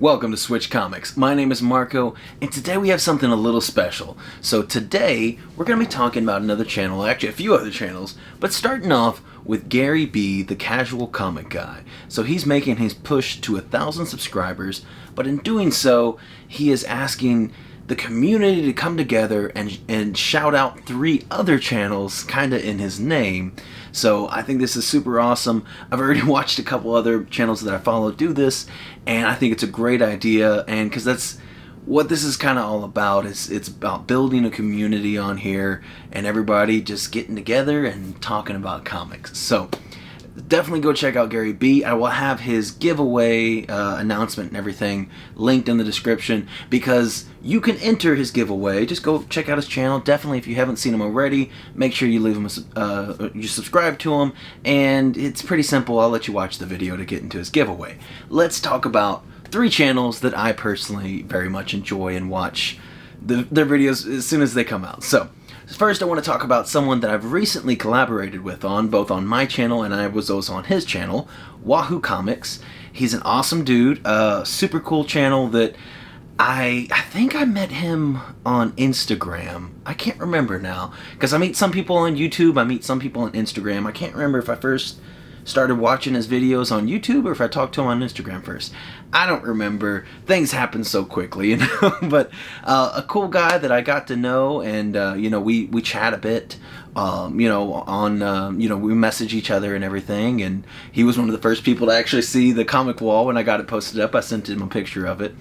Welcome to Switch Comics. My name is Marco, and today we have something a little special. So today, we're going to be talking about another channel, actually a few other channels, but starting off with Gary B, the casual comic guy. So he's making his push to 1,000 subscribers, but in doing so, he is asking the community to come together and shout out 3 other channels kind of in his name. So I think this is super awesome. I've already watched a couple other channels that I follow do this, and I think it's a great idea, and because that's what this is kind of all about. It's about building a community on here and everybody just getting together and talking about comics. So definitely go check out Gary B. I will have his giveaway announcement and everything linked in the description, because you can enter his giveaway. Just go check out his channel. Definitely, if you haven't seen him already, make sure you leave him you subscribe to him, and it's pretty simple. I'll let you watch the video to get into his giveaway. Let's talk about 3 channels that I personally very much enjoy and watch their videos as soon as they come out. So first, I want to talk about someone that I've recently collaborated with both on my channel and I was also on his channel, Wahoo Comics. He's an awesome dude, super cool channel that I think I met him on Instagram. I can't remember now, because I meet some people on YouTube, I meet some people on Instagram. I can't remember if I first started watching his videos on YouTube or if I talked to him on Instagram first. I don't remember. Things happen so quickly, you know. But a cool guy that I got to know, and you know, we chat a bit. You know, on you know, we message each other and everything. And he was one of the first people to actually see the comic wall when I got it posted up. I sent him a picture of it.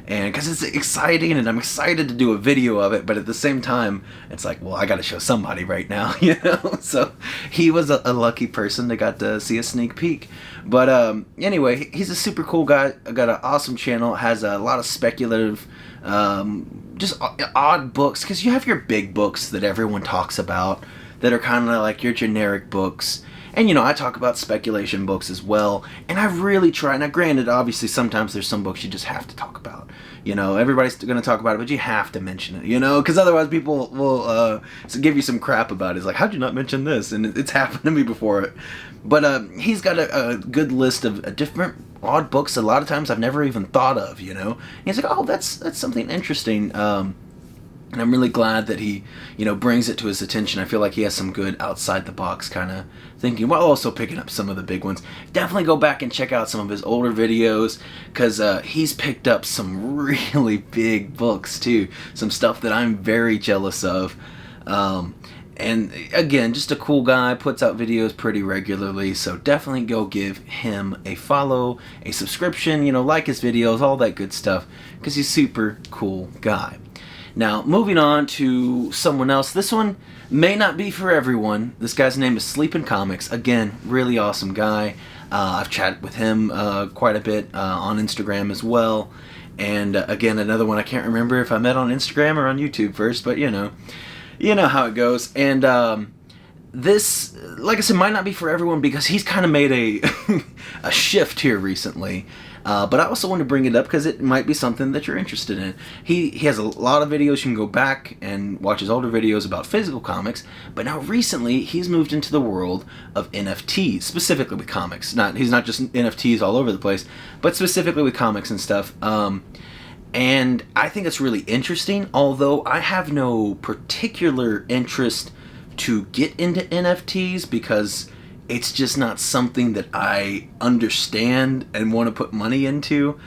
And because it's exciting, and I'm excited to do a video of it, but at the same time, it's like, well, I got to show somebody right now, you know? So he was a lucky person that got to see a sneak peek. But anyway, he's a super cool guy. Got an awesome channel, has a lot of speculative, just odd books, because you have your big books that everyone talks about that are kind of like your generic books. And, you know, I talk about speculation books as well, and I really try. Now, granted, obviously, sometimes there's some books you just have to talk about. You know, everybody's going to talk about it, but you have to mention it, you know, because otherwise people will give you some crap about it. It's like, how'd you not mention this? And it's happened to me before. But he's got a good list of different odd books a lot of times I've never even thought of, you know. And he's like, oh, that's something interesting. And I'm really glad that he, you know, brings it to his attention. I feel like he has some good outside-the-box kind of thinking, while also picking up some of the big ones. Definitely go back and check out some of his older videos, because he's picked up some really big books, too. Some stuff that I'm very jealous of. And, again, just a cool guy, puts out videos pretty regularly, so definitely go give him a follow, a subscription, you know, like his videos, all that good stuff, because he's a super cool guy. Now, moving on to someone else. This one may not be for everyone. This guy's name is Sleepyn Comics. Again, really awesome guy. I've chatted with him quite a bit on Instagram as well. And again, another one I can't remember if I met on Instagram or on YouTube first, but you know how it goes. And this, like I said, might not be for everyone, because he's kind of made a shift here recently. But I also want to bring it up because it might be something that you're interested in. He has a lot of videos. You can go back and watch his older videos about physical comics. But now recently, he's moved into the world of NFTs, specifically with comics. He's not just NFTs all over the place, but specifically with comics and stuff. And I think it's really interesting, although I have no particular interest to get into NFTs, because it's just not something that I understand and want to put money into.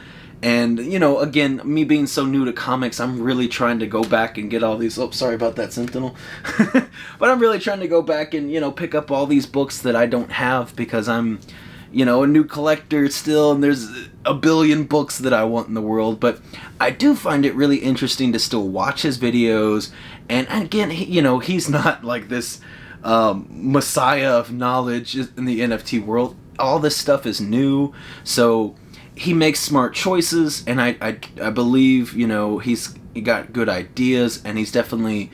And, you know, again, me being so new to comics, I'm really trying to go back and get all these... Oh, sorry about that, Sentinel. But I'm really trying to go back and, you know, pick up all these books that I don't have, because I'm, you know, a new collector still, and there's a billion books that I want in the world. But I do find it really interesting to still watch his videos. And again, you know, he's not like this messiah of knowledge in the NFT world. All this stuff is new, so he makes smart choices, and I believe, you know, he got good ideas, and he's definitely,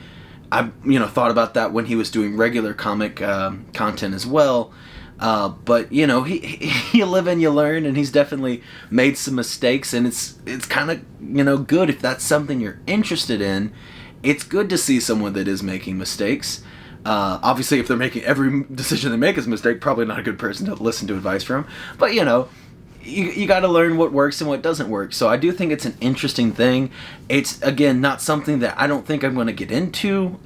you know, thought about that when he was doing regular comic content as well. But you know, you live and you learn, and he's definitely made some mistakes, and it's kind of, you know, good if that's something you're interested in. It's good to see someone that is making mistakes. Obviously, if they're making every decision they make is a mistake, probably not a good person to listen to advice from. But, you know, you got to learn what works and what doesn't work. So I do think it's an interesting thing. It's, again, not something that I don't think I'm going to get into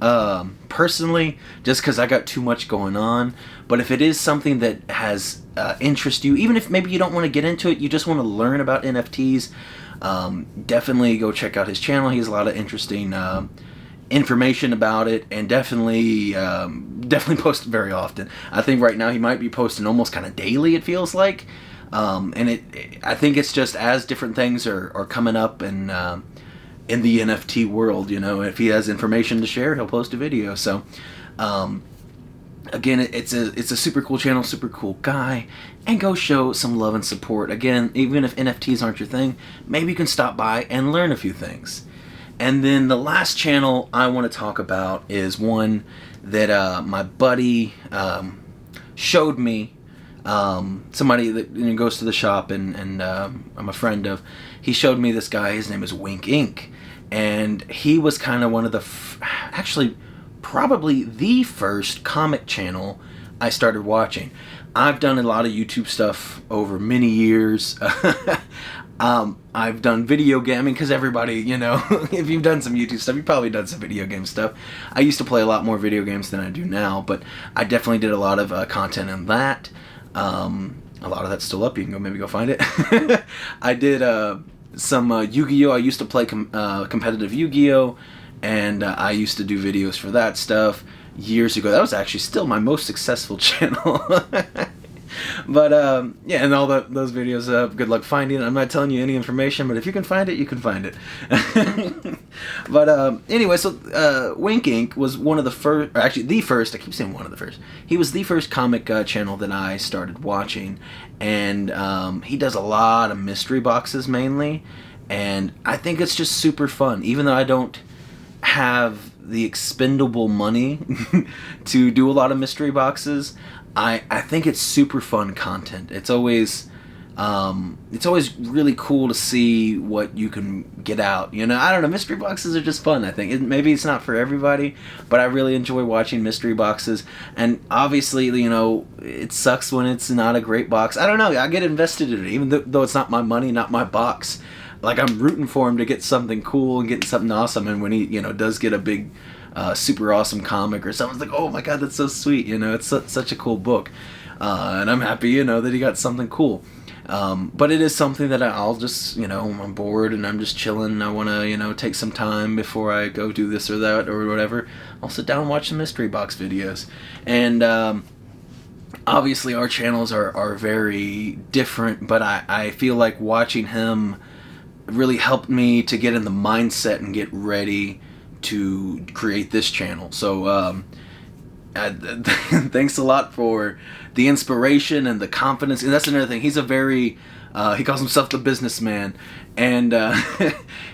personally, just because I got too much going on. But if it is something that has interest you, even if maybe you don't want to get into it, you just want to learn about NFTs, definitely go check out his channel. He has a lot of interesting information about it, and definitely post very often. I think right now he might be posting almost kind of daily, it feels like. And I think it's just as different things are coming up in the NFT world, you know, if he has information to share, he'll post a video. So, again, it's a super cool channel, super cool guy, and go show some love and support. Again, even if NFTs aren't your thing, maybe you can stop by and learn a few things. And then the last channel I want to talk about is one that my buddy showed me. Somebody that goes to the shop and I'm a friend of. He showed me this guy. His name is Wink Inc. And he was kind of one of the actually probably the first comic channel I started watching. I've done a lot of YouTube stuff over many years. I've done video gaming, because everybody, you know, if you've done some YouTube stuff, you've probably done some video game stuff. I used to play a lot more video games than I do now, but I definitely did a lot of content in that. A lot of that's still up. You can maybe go find it. I did some Yu-Gi-Oh! I used to play competitive Yu-Gi-Oh! And I used to do videos for that stuff years ago. That was actually still my most successful channel. But yeah, and all those videos, good luck finding it. I'm not telling you any information, but if you can find it, you can find it. But anyway, so Wink Inc. was one of the first, or actually the first, I keep saying one of the first. He was the first comic channel that I started watching, and he does a lot of mystery boxes mainly, and I think it's just super fun, even though I don't have the expendable money to do a lot of mystery boxes. I think it's super fun content. It's always really cool to see what you can get out. You know, I don't know, mystery boxes are just fun, I think. Maybe it's not for everybody, but I really enjoy watching mystery boxes. And obviously, you know, it sucks when it's not a great box. I don't know, I get invested in it, even though it's not my money, not my box. Like, I'm rooting for him to get something cool and get something awesome, and when he, you know, does get a big super awesome comic or something's like, oh my god, that's so sweet, you know, it's such a cool book, and I'm happy, you know, that he got something cool. But it is something that I'll just, you know, I'm bored and I'm just chilling and I want to, you know, take some time before I go do this or that or whatever. I'll sit down and watch some mystery box videos. And obviously our channels are very different, but I feel like watching him really helped me to get in the mindset and get ready to create this channel. So thanks a lot for the inspiration and the confidence. And that's another thing, he's a very he calls himself the businessman, and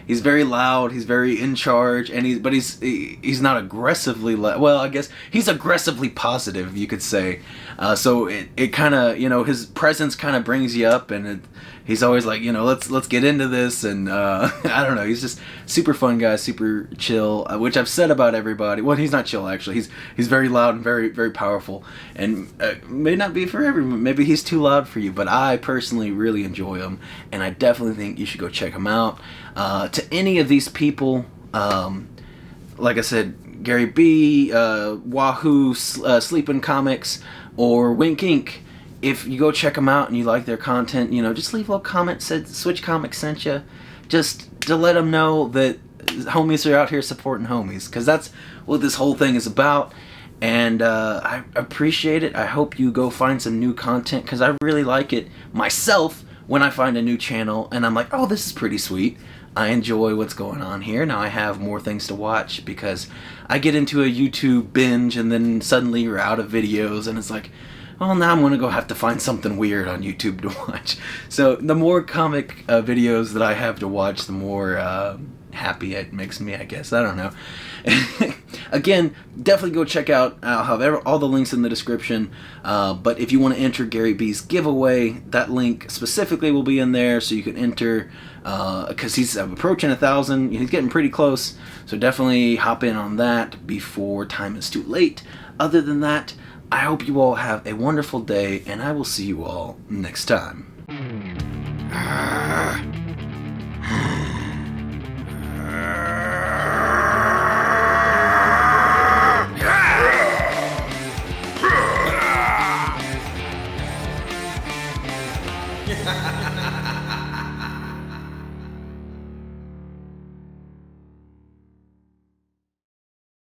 he's very loud, he's very in charge, and he's not aggressively well, I guess he's aggressively positive, you could say. So it kind of, you know, his presence kind of brings you up, and he's always like, you know, let's get into this, and I don't know, he's just super fun guy, super chill, which I've said about everybody. Well, he's not chill actually. He's very loud and very, very powerful, and may not be for everyone. Maybe he's too loud for you, but I personally really enjoy him, and I definitely think you should go check him out. To any of these people, like I said, Gary B, Wahoo, Sleepyn Comics, or Wink Inc., if you go check them out and you like their content, you know, just leave a little comment, said Switch Comics sent you, just to let them know that homies are out here supporting homies, because that's what this whole thing is about. And I appreciate it. I hope you go find some new content, because I really like it myself when I find a new channel and I'm like, oh, this is pretty sweet. I enjoy what's going on here. Now I have more things to watch, because I get into a YouTube binge and then suddenly you're out of videos and it's like, well, now I'm going to go have to find something weird on YouTube to watch. So the more comic videos that I have to watch, the more happy it makes me, I guess. I don't know. Again, definitely go check out, I'll have all the links in the description, but if you want to enter Gary B's giveaway, that link specifically will be in there, so you can enter, because he's approaching 1,000, he's getting pretty close, so definitely hop in on that before time is too late. Other than that, I hope you all have a wonderful day, and I will see you all next time. Ha ha ha!